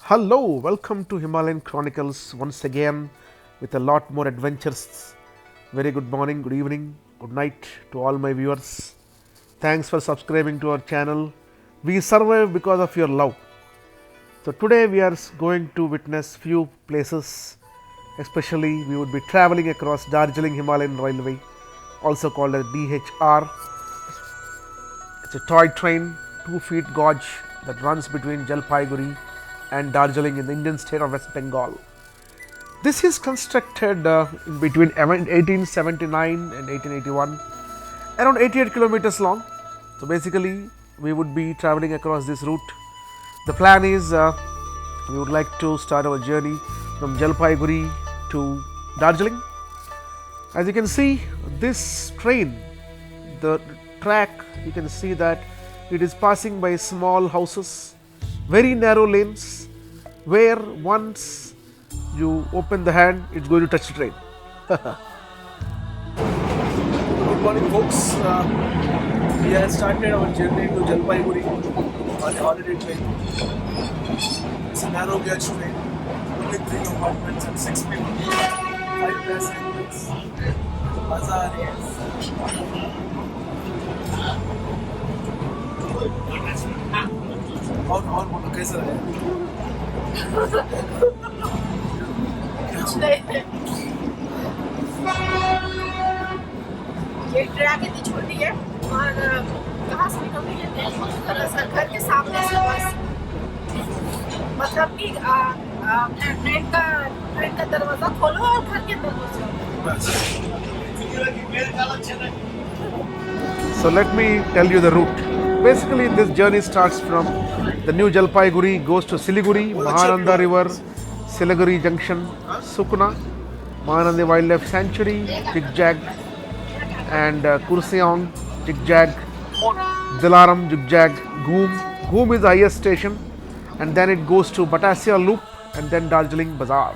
Hello, welcome to Himalayan Chronicles once again with a lot more adventures. Very good morning, good evening, good night to all my viewers. Thanks for subscribing to our channel. We survive because of your love. So today we are going to witness few places, especially we would be traveling across Darjeeling Himalayan Railway, also called as DHR. It's a toy train, 2 feet gauge that runs between Jalpaiguri and Darjeeling in the Indian state of West Bengal. This is constructed in between 1879 and 1881, around 88 kilometers long. So basically, we would be traveling across this route. The plan is we would like to start our journey from Jalpaiguri to Darjeeling. As you can see, this train, the track, you can see that it is passing by small houses, very narrow lanes, where once you open the hand, it's going to touch the train. Good morning, folks. We have started our journey to Jalpaiguri on a holiday train. It's a narrow gauge train, only 3 compartments and 6 people, 5 passengers. Bazaar और बोलो कैसा है? ये track इतनी छोटी है और कहाँ से निकल रही है दरअसल घर के सामने से बस मतलब कि ट्रेन का दरवाजा खोलो और घर के अंदर घुस जाओ। So let me tell you the route. Basically, this journey starts from the New Jalpaiguri, goes to Siliguri, Mahananda River, Siliguri Junction, Sukna, Mahanandi Wildlife Sanctuary, Zigzag, and Kurseong, Zigzag, Dilaram, Zigzag, Goom. Goom is the highest station, and then it goes to Batasia Loop and then Darjeeling Bazaar.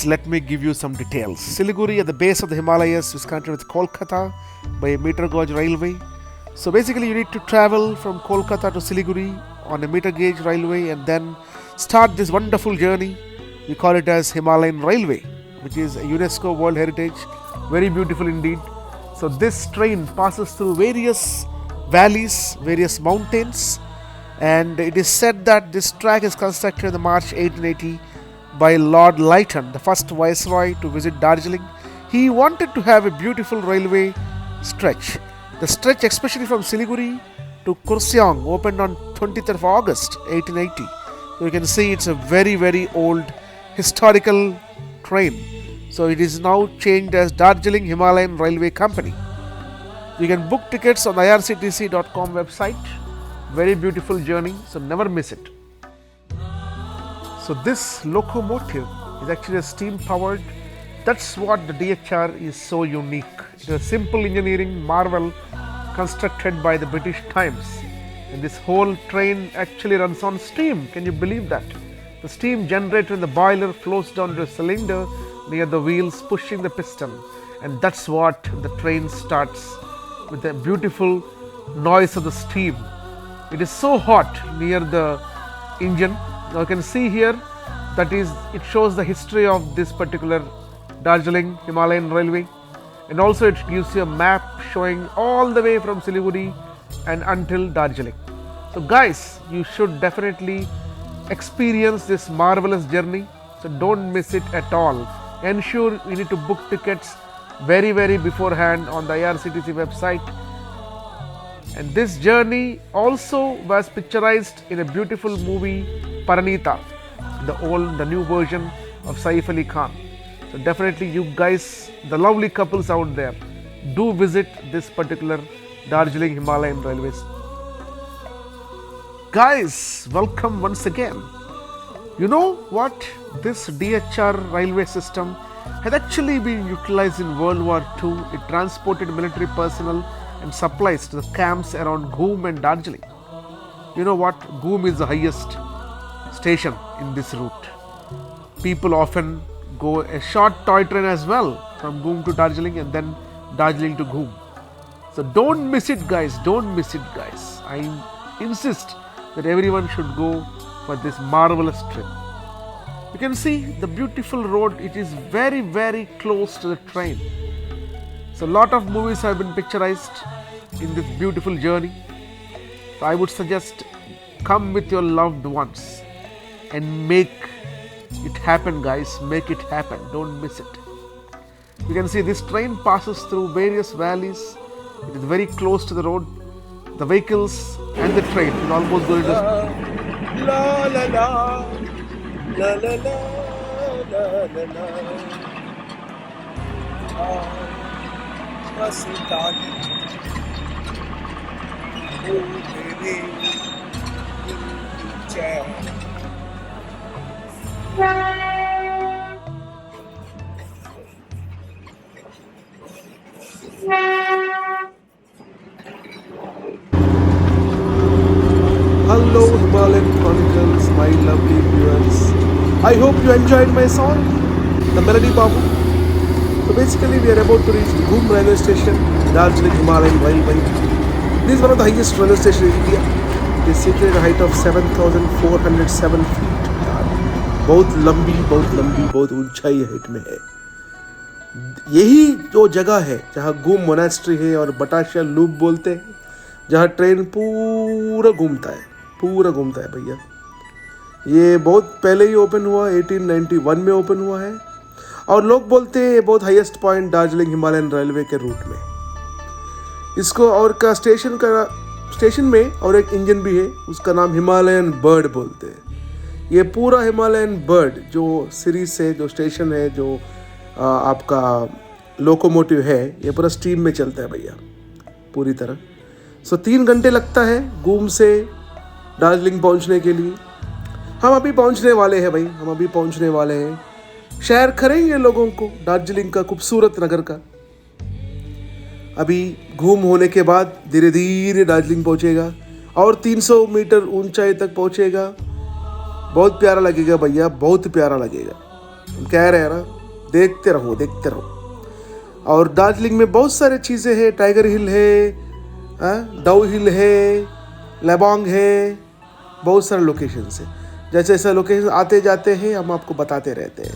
Let me give you some details. Siliguri, at the base of the Himalayas, is connected with Kolkata by a meter gauge railway. So basically, you need to travel from Kolkata to Siliguri on a meter gauge railway and then start this wonderful journey. We call it as Himalayan Railway, which is a UNESCO World Heritage. Very beautiful indeed. So this train passes through various valleys, various mountains, and it is said that this track is constructed in the March 1880 by Lord Lytton, the first viceroy to visit Darjeeling. He wanted to have a beautiful railway stretch. The stretch, especially from Siliguri to Kurseong, opened on 20th of August 1880. So you can see it's a very, very old historical train. So it is now changed as Darjeeling Himalayan Railway Company. You can book tickets on the irctc.com website. Very beautiful journey, so never miss it. So this locomotive is actually a steam powered. That's what the DHR is so unique. It is a simple engineering marvel constructed by the British times. And this whole train actually runs on steam. Can you believe that? The steam generator in the boiler flows down to a cylinder near the wheels, pushing the piston. And that's what the train starts with the beautiful noise of the steam. It is so hot near the engine. Now you can see here that is it shows the history of this particular Darjeeling Himalayan Railway, and also it gives you a map showing all the way from Siliguri and until Darjeeling. So guys, you should definitely experience this marvelous journey, so don't miss it at all. Ensure you need to book tickets very beforehand on the IRCTC website. And this journey also was picturized in a beautiful movie, Paranita, the new version of Saif Ali Khan. So definitely you guys, the lovely couples out there, do visit this particular Darjeeling Himalayan Railways. Guys, welcome once again. You know what? This DHR railway system had actually been utilized in World War II. It transported military personnel and supplies to the camps around Ghum and Darjeeling. You know what? Ghum is the highest station in this route. People often go a short toy train as well from Ghum to Darjeeling and then Darjeeling to Ghum. So don't miss it, guys. Don't miss it, guys. I insist that everyone should go for this marvelous trip. You can see the beautiful road. It is very, very close to the train. So a lot of movies have been picturized in this beautiful journey. So I would suggest come with your loved ones and make it happen, guys. Make it happen. Don't miss it. You can see this train passes through various valleys. It is very close to the road. The vehicles and the train will almost go into La la la, la la la, la la la. बस ताली ओ मेरे दिल की चैन. Hello Himalayan Chronicles, my lovely viewers. I hope you enjoyed my song, The Melody Babu. So basically we are about to reach the Ghum railway station, Darjeeling Himalayan Railway. This is one of the highest railway stations in India. It is situated at a height of 7,407 feet. बहुत लंबी बहुत ऊंचाई height में है. यही जो जगह है जहाँ घूम मोनास्ट्री है और बटाशिया लूप बोलते हैं, जहाँ ट्रेन पूरा घूमता है भैया. ये बहुत पहले ही ओपन हुआ, 1891 में ओपन हुआ है और लोग बोलते हैं बहुत highest point Darjeeling Himalayan railway के रूट में. इसको और का स्टेशन में और एक इंजन भी है, उसका नाम हिमालयन बर्ड बोलते हैं. ये पूरा हिमालयन बर्ड जो सीरीज है, जो स्टेशन है, जो आपका लोकोमोटिव है, ये पूरा स्टीम में चलता है भैया पूरी तरह. सो 3 घंटे लगता है घूम से दार्जिलिंग पहुंचने के लिए. हम अभी पहुंचने वाले हैं. शहर करेंगे लोगों को दार्जिलिंग का खूबसूरत नगर का. अभी घूम होने के बाद धीरे धीरे दार्जिलिंग पहुंचेगा और 300 मीटर ऊंचाई तक पहुंचेगा. बहुत प्यारा लगेगा भैया, बहुत प्यारा लगेगा. हम कह रहे हैं ना, देखते रहो. और दार्जिलिंग में बहुत सारी चीज़ें हैं. टाइगर हिल है, डाउ हिल है, लेबांग है, बहुत सारे लोकेशंस है. जैसे जैसे लोकेशन आते जाते हैं हम आपको बताते रहते हैं.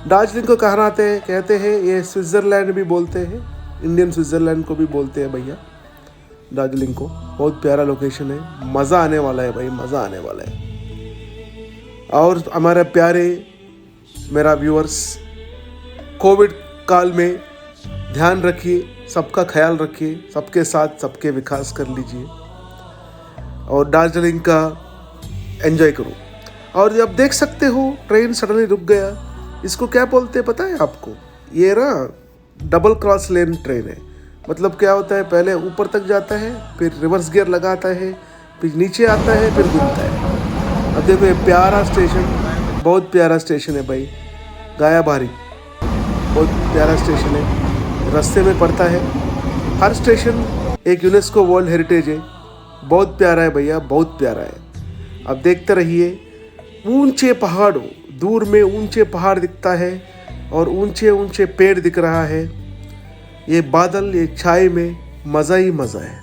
दार्जिलिंग को कहते हैं ये स्विट्ज़रलैंड भी बोलते हैं, इंडियन स्विट्ज़रलैंड को भी बोलते हैं भैया दार्जिलिंग को. बहुत प्यारा लोकेशन है, मज़ा आने वाला है भाई, मज़ा आने वाला है. और हमारे प्यारे मेरा व्यूअर्स, कोविड काल में ध्यान रखिए, सबका ख्याल रखिए, सबके साथ सबके विकास कर लीजिए और दार्जिलिंग का एंजॉय करो. और जब देख सकते हो ट्रेन सडनली रुक गया, इसको क्या बोलते हैं पता है आपको? ये ना डबल क्रॉस लेन ट्रेन है. मतलब क्या होता है, पहले ऊपर तक जाता है, फिर रिवर्स गियर लगाता है, फिर नीचे आता है, फिर घूमता है. अब देखो ये प्यारा स्टेशन, बहुत प्यारा स्टेशन है भाई, गायाबारी. बहुत प्यारा स्टेशन है, रास्ते में पड़ता है. हर स्टेशन एक यूनेस्को वर्ल्ड हेरिटेज है. बहुत प्यारा है भैया, बहुत प्यारा है. अब देखते रहिए. ऊंचे पहाड़ों, दूर में ऊंचे पहाड़ दिखता है और ऊंचे ऊंचे पेड़ दिख रहा है. ये बादल, ये छाए में मज़ा ही मज़ा है.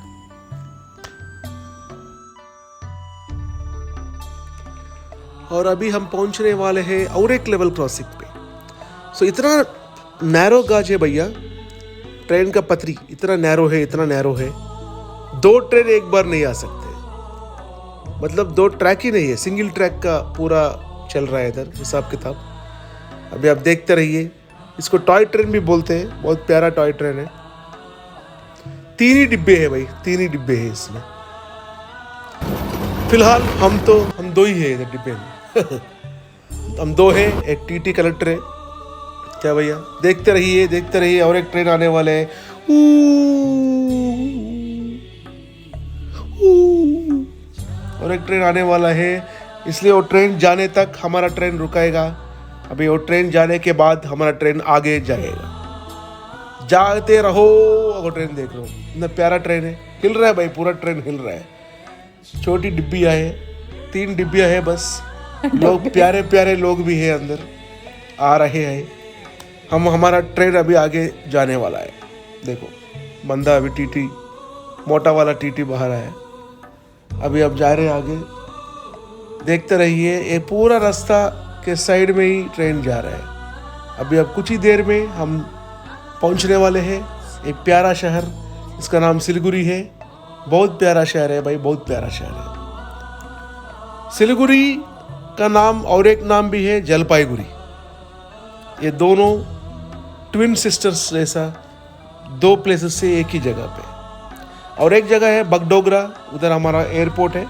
और अभी हम पहुंचने वाले हैं और एक लेवल क्रॉसिंग पे. सो इतना नैरो गाज है भैया, ट्रेन का पटरी इतना नैरो है. 2 ट्रेन एक बार नहीं आ सकते. मतलब 2 ट्रैक ही नहीं है, सिंगल ट्रैक का पूरा चल रहा है इधर हिसाब किताब. अभी आप देखते रहिए. इसको टॉय ट्रेन भी बोलते हैं. बहुत प्यारा टॉय ट्रेन है. 3 ही डिब्बे है भाई, 3 ही डिब्बे है इसमें. फिलहाल हम 2 ही है इधर डिब्बे में. हम 2 हैं, एक टीटी कलेक्टर है. क्या भैया, देखते रहिए. और एक ट्रेन आने वाले हैं. और एक ट्रेन आने वाला है, इसलिए वो ट्रेन जाने तक हमारा ट्रेन रुकाएगा. अभी वो ट्रेन जाने के बाद हमारा ट्रेन आगे जाएगा। जाते रहो, वो ट्रेन देख लो, इतना प्यारा ट्रेन है, हिल रहा है भाई, पूरा ट्रेन हिल रहा है। छोटी डिब्बियाँ है, 3 डिब्बियाँ है बस। लोग प्यारे प्यारे लोग भी हैं अंदर, आ रहे हैं। हमारा ट्रेन अभी आगे जाने वाला है। देखो बंदा अभी टीटी, मोटा वाला टीटी बाहर आया। अभी अब जा रहे हैं आगे, देखते रहिए। ये पूरा रास्ता के साइड में ही ट्रेन जा रहा है। अभी अब कुछ ही देर में हम पहुंचने वाले हैं एक प्यारा शहर, इसका नाम सिलीगुड़ी है। बहुत प्यारा शहर है भाई, बहुत प्यारा शहर है। सिलीगुड़ी का नाम और एक नाम भी है जलपाईगुड़ी। ये दोनों ट्विन सिस्टर्स जैसा 2 प्लेसेस से एक ही जगह पे। और एक जगह है बगडोगरा, उधर हमारा एयरपोर्ट है,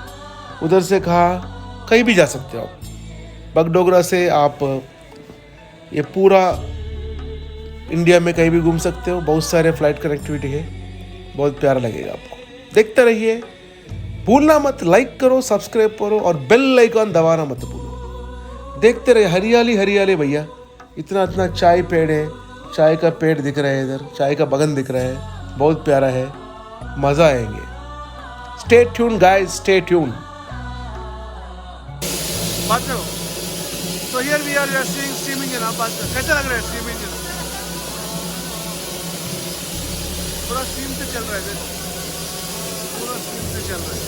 उधर से कहीं भी जा सकते हो आप। बगडोगरा से आप ये पूरा इंडिया में कहीं भी घूम सकते हो, बहुत सारे फ्लाइट कनेक्टिविटी है, बहुत प्यारा लगेगा आपको। देखते रहिए, भूलना मत, लाइक करो, सब्सक्राइब करो और बेल आइकन दबाना मत भूलो। देखते रहिए, हरियाली हरियाली भैया, इतना इतना चाय पेड़ है, चाय का पेड़ दिख रहा है, इधर चाय का बगान दिख रहा है, बहुत प्यारा है, मज़ा आएंगे। Stay tune guys, stay tune. बात करो। So here we are seeing steam engine। आप बात करो, कैसा लग रहा है steam engine? पूरा steam से चल रहा है, देखो पूरा steam से चल रहा है।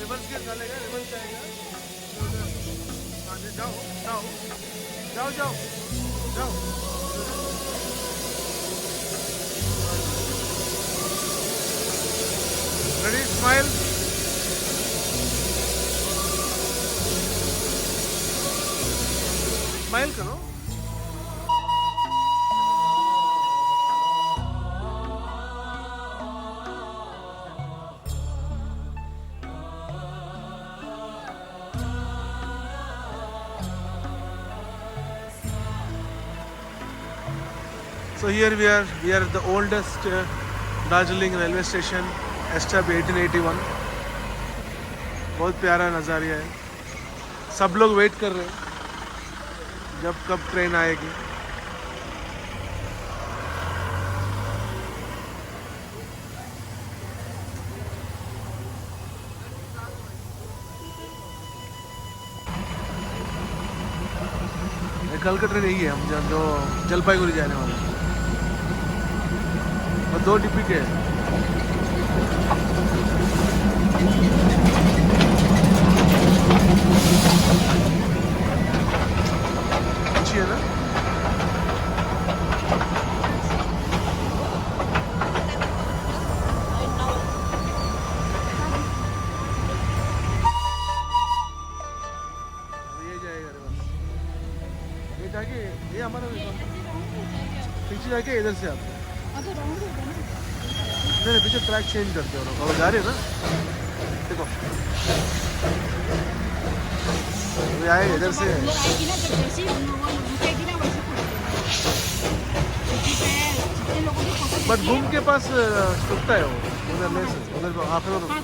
रिवर्स गियर डालेगा, रिवर्स जाएगा। जाओ जाओ जाओ जाओ जाओ। Ready, smile. स्माइल करो। So here we are at the oldest Darjeeling railway station, established 1881। बहुत प्यारा नज़ारिया है। सब लोग वेट कर रहे हैं जब कब ट्रेन आएगी। कल का ट्रेन यही है, हम जो जलपाईगुड़ी जाने वाले हैं, और 2 डिब्बी के हैं। अच्छी है ना? ये जाएगा रिवर्स, ये जाके ये हमारा पीछे जाके इधर से आप नहीं पीछे ट्रैक चेंज करते हो लोग, जा रहे हैं ना, देखो ये आए इधर से। बट घूम के पास रुकता है वो, उधर ले से उधर हाफ एन रुकता है।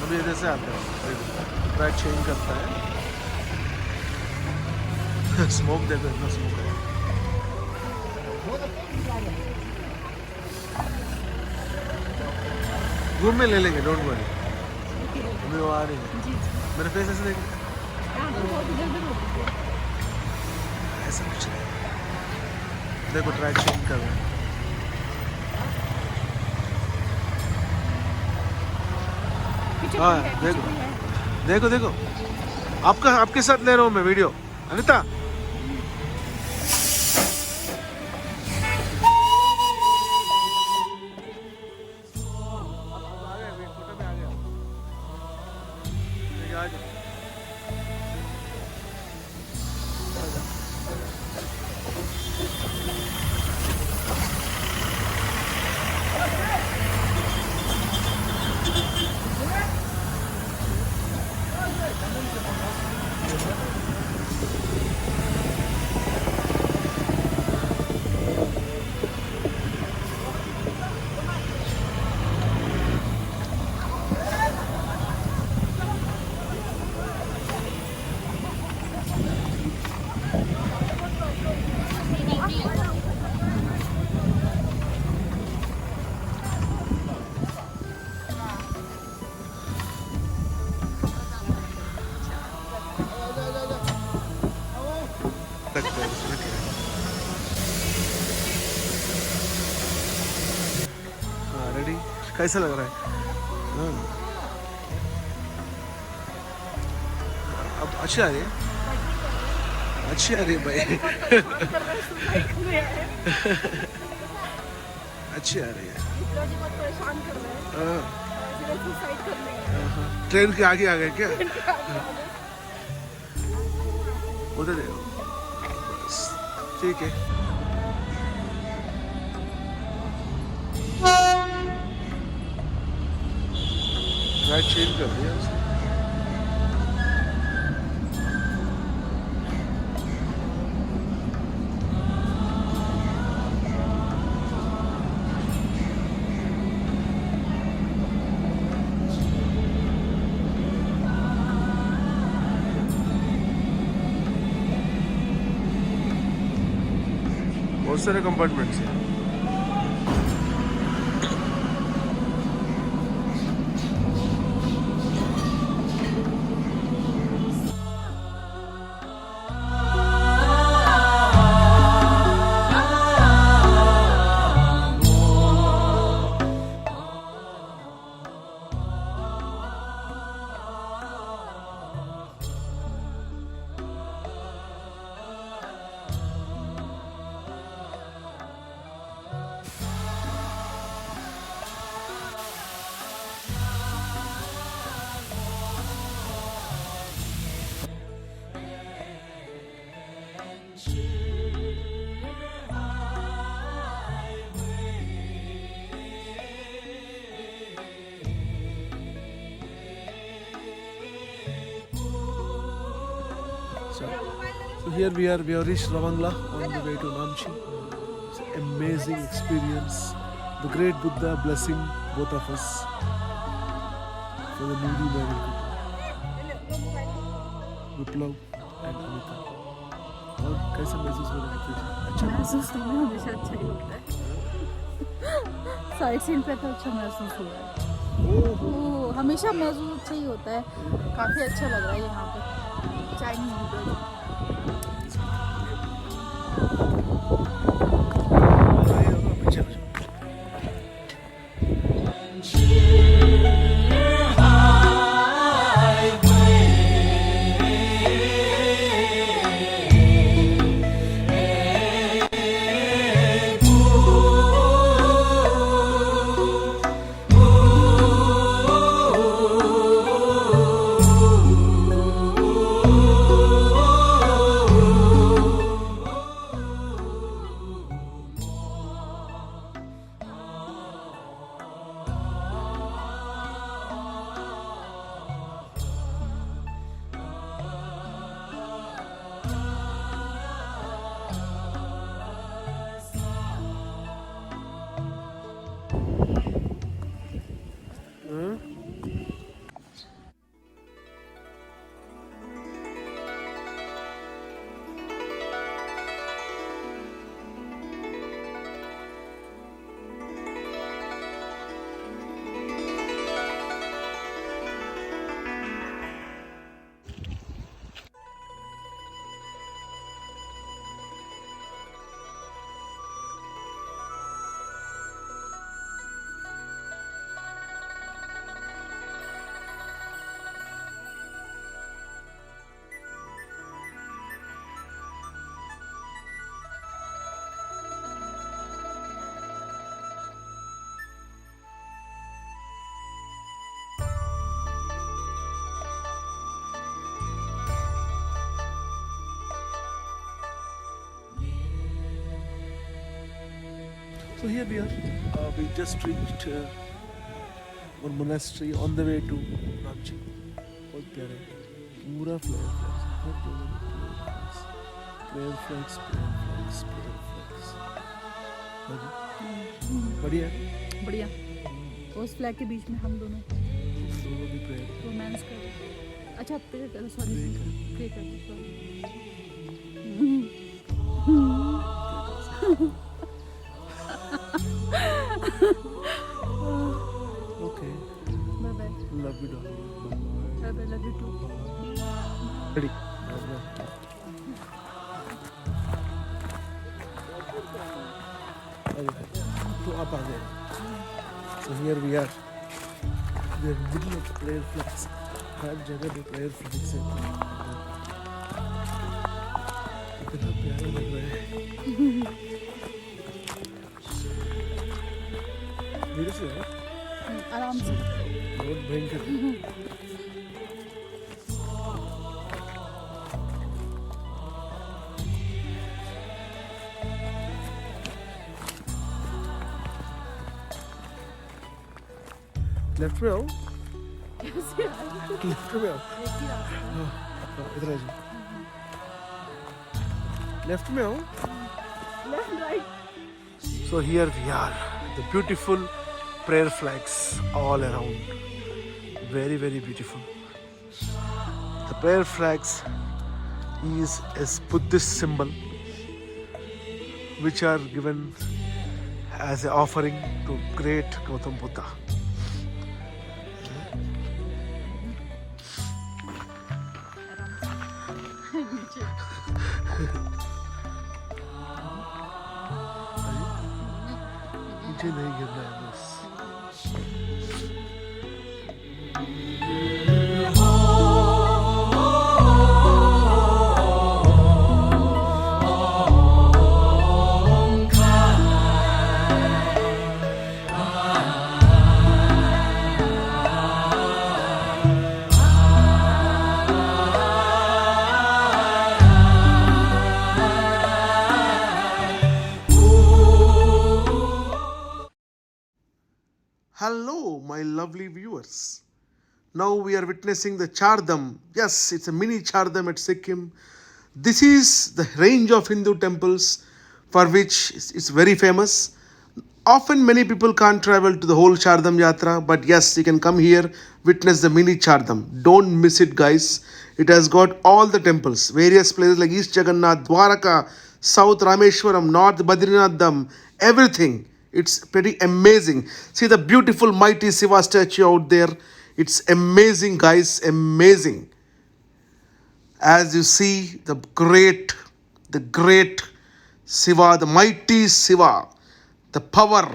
अभी इधर से आता है, ट्रैक चेंज करता है। स्मोक देखो, इतना स्मोक है। रूम में ले लेंगे, डोंट वरी। अभी वो आ रही है, मेरे फेस ऐसे देख, ऐसा कुछ नहीं, देखो ट्रैक चेंज कर रहे हैं। हाँ देखो देखो देखो, आपके साथ ले रहा हूँ मैं वीडियो। अनिता कैसा लग रहा है? हाँ। अब अच्छी आ रही है, अच्छी आ रही है भाई। अच्छी आ रही है। परेशान कर रहे हैं, हाँ। इसलिए सुसाइड करने हैं। ट्रेन के आगे आ गए क्या? उधर देखो, बस ठीक है। राइट चेंज कर दिया उसने। बहुत सारे कंपार्टमेंट्स हैं। So here we are reached Ravangla on the way to Namchi. It's an amazing experience. The great Buddha blessing both of us for the newly married couple, Viplav and Amita. और कैसा महसूस हो रहा है तुझे? अच्छा महसूस तो हमें हमेशा अच्छा ही होता है। साइड सीन पे तो अच्छा महसूस हो रहा है। ओह, हमेशा महसूस अच्छा ही होता है। काफ़ी अच्छा लग रहा है यहाँ पे। Chinese noodles. पीछे हो जाओ। So here we are. We just reached one monastery on the way to Ranchi. बहुत प्यारे, पूरा फ्लेयर फ्लैग्स, हर जगह प्लेयर फ्लैग्स, प्लेयर फ्लैग्स। बढ़िया है? बढ़िया। उस फ्लैग के बीच में हम दोनों भी प्रेयर। रोमांस कर रहे हैं। अच्छा प्रे करो, सॉरी प्रे कर दो, Okay. Bye bye. Love you, darling. Bye bye, love you too. Ready? तो आप आ गए। So here we are. We are in the middle of the prayer flags. हर जगह पे prayer flags हैं. कितना प्यारा लग रहा है. धीरे से है. आराम से. बहुत भयंकर. लेफ्ट में आओ. लेफ्ट में आओ. इधर आ जाओ. लेफ्ट में आओ. Left right. So here we are, the beautiful prayer flags all around. Very, very beautiful. The prayer flags is a Buddhist symbol which are given as an offering to great Gautam Buddha. नीचे नहीं गिरना है बस. Hello, my lovely viewers. Now we are witnessing the Chardham. Yes, it's a mini Chardham at Sikkim. This is the range of Hindu temples for which it's very famous. Often many people can't travel to the whole Chardham Yatra, but yes, you can come here, witness the mini Chardham. Don't miss it, guys. It has got all the temples, various places like East Jagannath, Dwaraka, South Rameshwaram, North Badrinath Dham, everything. It's pretty amazing. See the beautiful mighty Shiva statue out there. It's amazing, guys, amazing. As you see the great Shiva, the mighty Shiva, the power.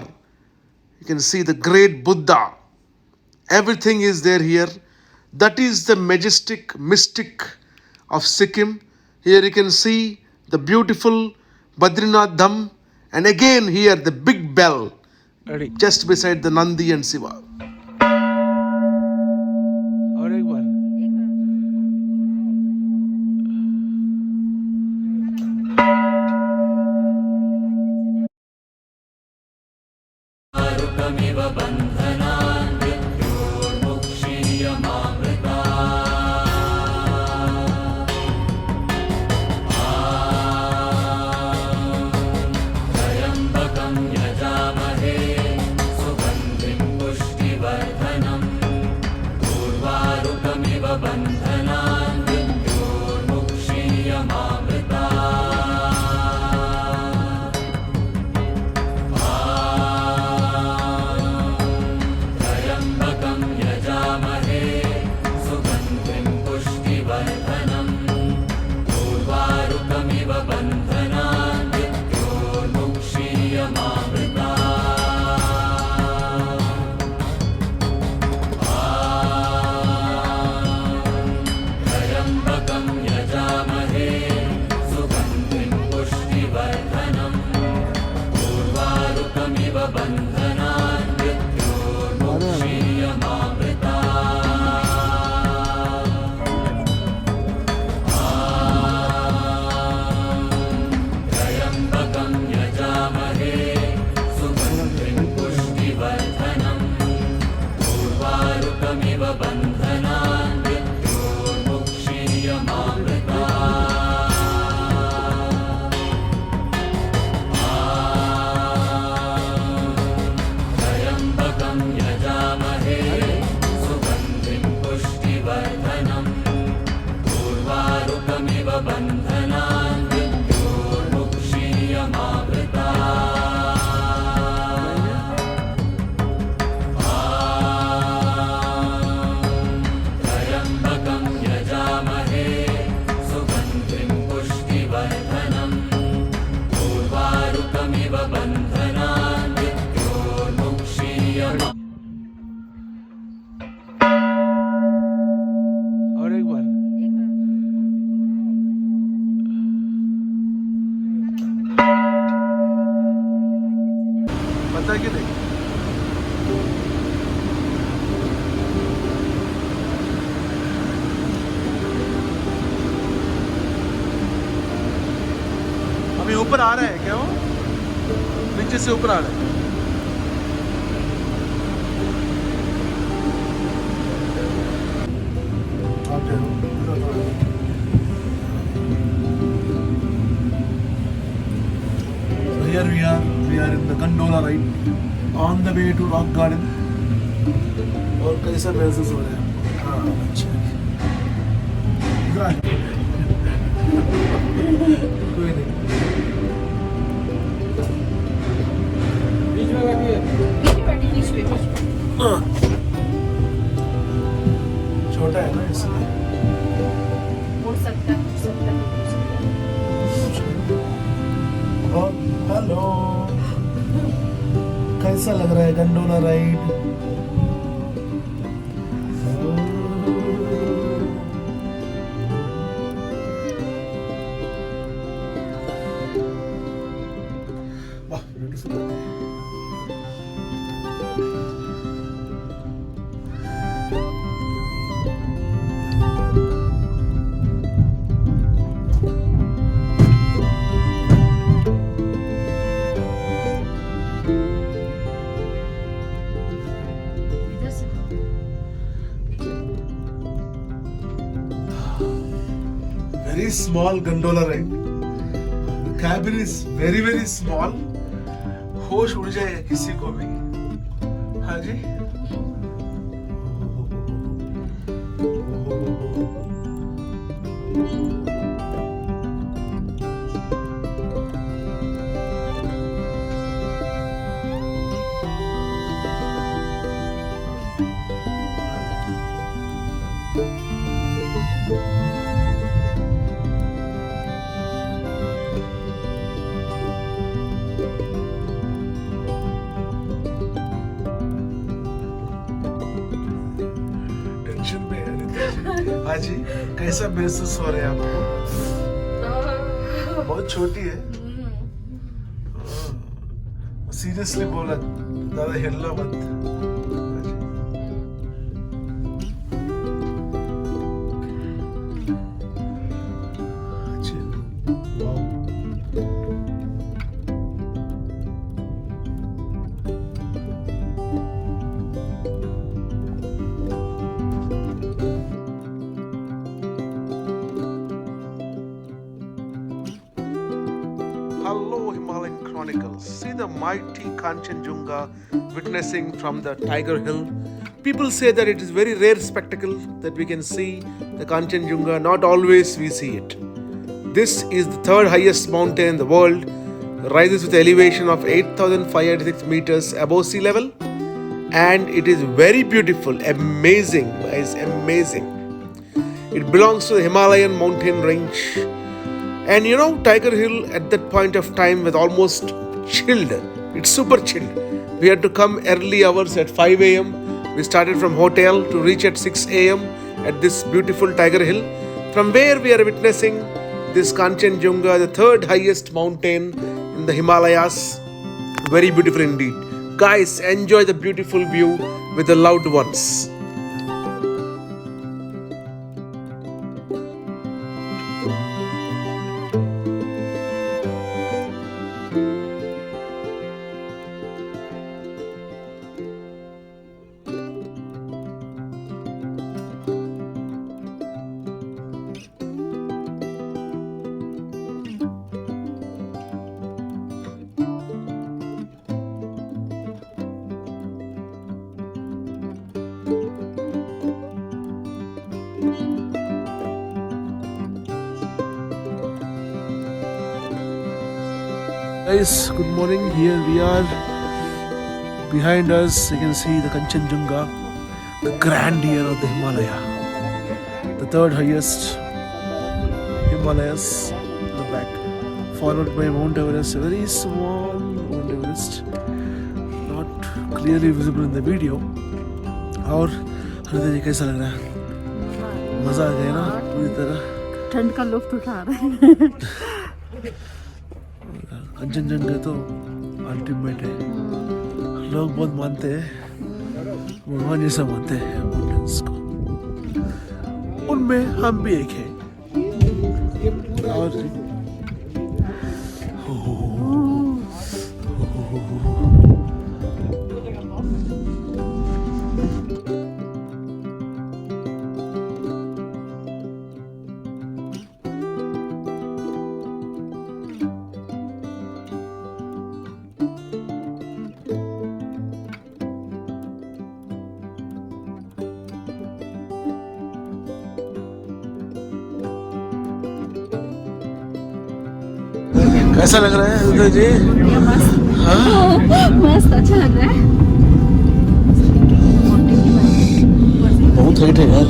You can see the great Buddha. Everything is there here. That is the majestic mystic of Sikkim. Here you can see the beautiful Badrinath Dham. And again here the big bell just beside the Nandi and Shiva. और एक बार. आता कि नहीं? अभी ऊपर आ रहा है क्या वो? नीचे से ऊपर आ रहा है। So here we are in the gondola ride on the way to rock garden. और कैसा महसूस हो रहा है? हाँ, अच्छा। इधर आ। कोई नहीं। बीच में बैठी बीच में। छोटा है ना इसलिए। हो सकता है। और हेलो, कैसा लग रहा है गंडोला राइड? वाह, ब्यूटीफुल। इधर से Very small gondola ride. The cabin is very small. होश उड़ जाएगा किसी को भी। हाँ जी। टेंशन में है रितिका जी। हाँ जी, कैसा महसूस हो रहा है आपको? बहुत छोटी है। सीरियसली बोला, ज्यादा हिलना मत। हाँ जी। अच्छा, wow. Hello, Himalayan Chronicles. See the mighty Kanchenjunga witnessing from the Tiger Hill. People say that it is very rare spectacle that we can see the Kanchenjunga. Not always we see it. This is the third highest mountain in the world. Rises with elevation of 8,506 meters above sea level, and it is very beautiful, amazing, guys, amazing. It belongs to the Himalayan mountain range. And you know, Tiger Hill at that point of time was almost chilled. It's super chilled. We had to come early hours at 5 a.m. We started from hotel to reach at 6 a.m. at this beautiful Tiger Hill, from where we are witnessing this Kanchenjunga, the third highest mountain in the Himalayas. Very beautiful indeed. Guys, enjoy the beautiful view with the loved ones. Guys, good morning. Here we are. Behind us, you can see the Kanchenjunga, the grandeur of the Himalaya, the third highest Himalayas in the back, followed by Mount Everest, a very small Mount Everest, not clearly visible in the video. और हृदय जी कैसा लग रहा है? मजा आ गया ना पूरी तरह? ठंड का लुत्फ उठा रहे हैं। कंचनजंगा तो अल्टीमेट है। लोग बहुत मानते हैं, भगवान जैसा मानते हैं माउंटेन्स को। उनमें हम भी एक है। और कैसा लग रहा है उदय जी? मस्त अच्छा लग रहा है। बहुत हाइट है यार।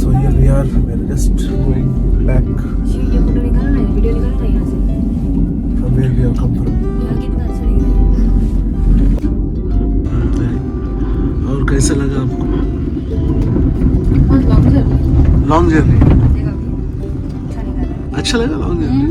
So here we are. We're just going back ये फोटो निकालो ना, वीडियो निकालो ना यहाँ से। from where we have come from. यहाँ कितना अच्छा लग रहा है। और कैसा लगा आपको? बहुत लॉन्ग जर्नी। लॉन्ग जर्नी देखो अच्छा निकाला। अच्छा लगा लॉन्ग जर्नी।